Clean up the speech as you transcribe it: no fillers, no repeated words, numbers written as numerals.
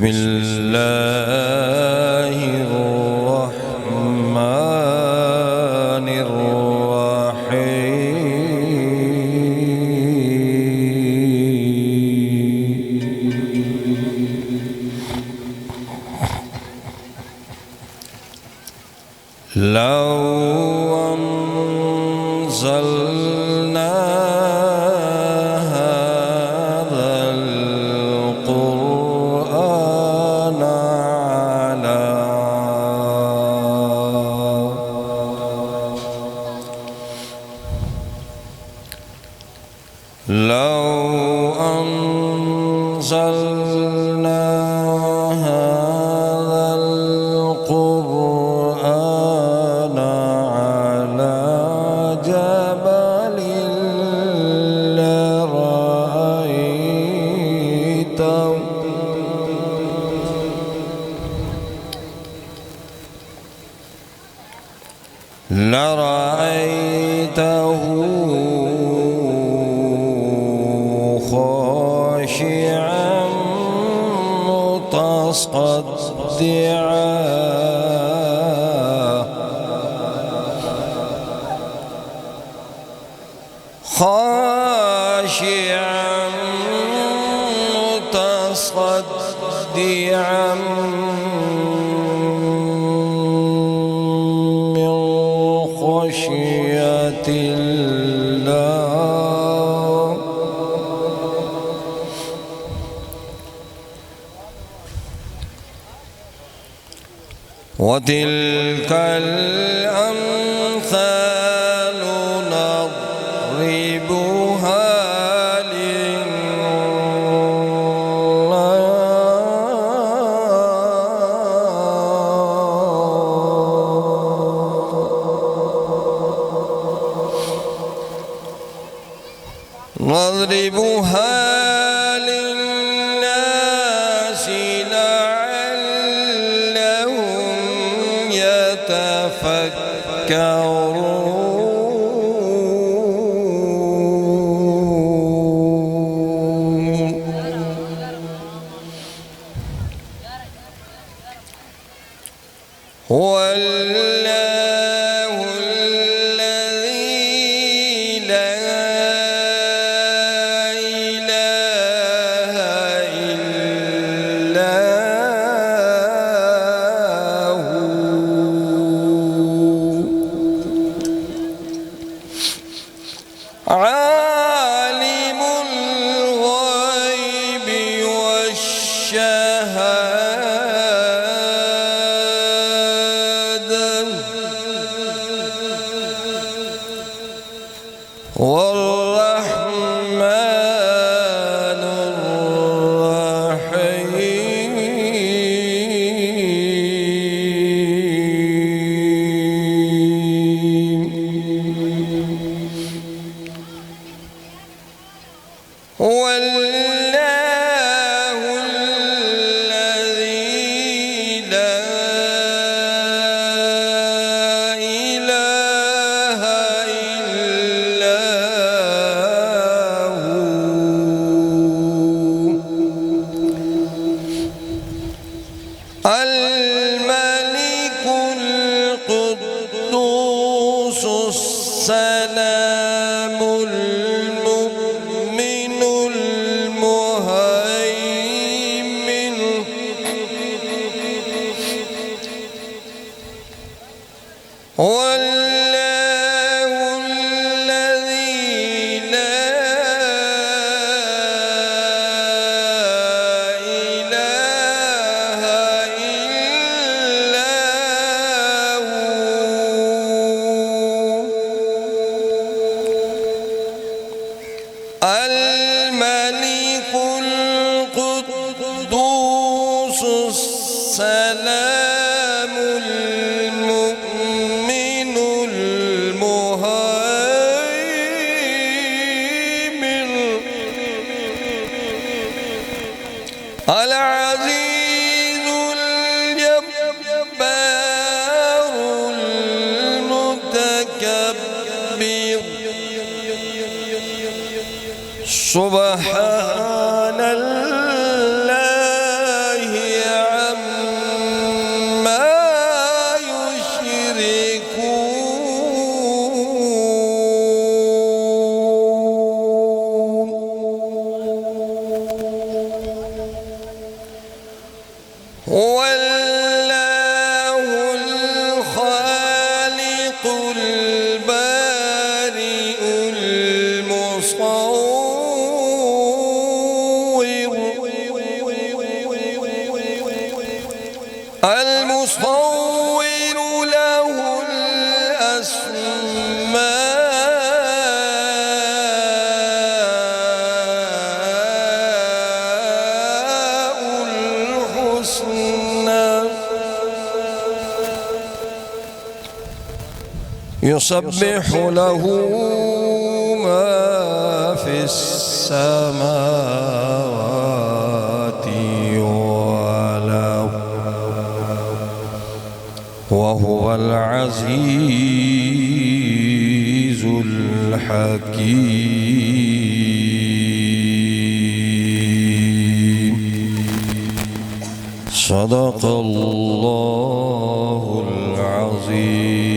بسم الله الرحمن الرحيم. لو أنزلنا هذا القرآن على جبل لرأيته خاشعا متصدعا خاشعا متصدعا من خشية الله. وتلك الأمثال نضربها للناس لعلهم يتفكرون. هو الله الذي لا إله إلا هو عالم الغيب والشهادة والرحمن الرحيم. هو الله الذي لا إله إلا هو الملك القدوس السلام المؤمن المهيمن والله الذي لا إله إلا هو الملك القدوس السلام المؤمن المهيمن العزيز الجبار المتكبر. سبحان الله البارئ المصور له الأسماء الحسنى يسبح له ما في السماوات والأرض وهو العزيز الحكيم صدق الله العظيم.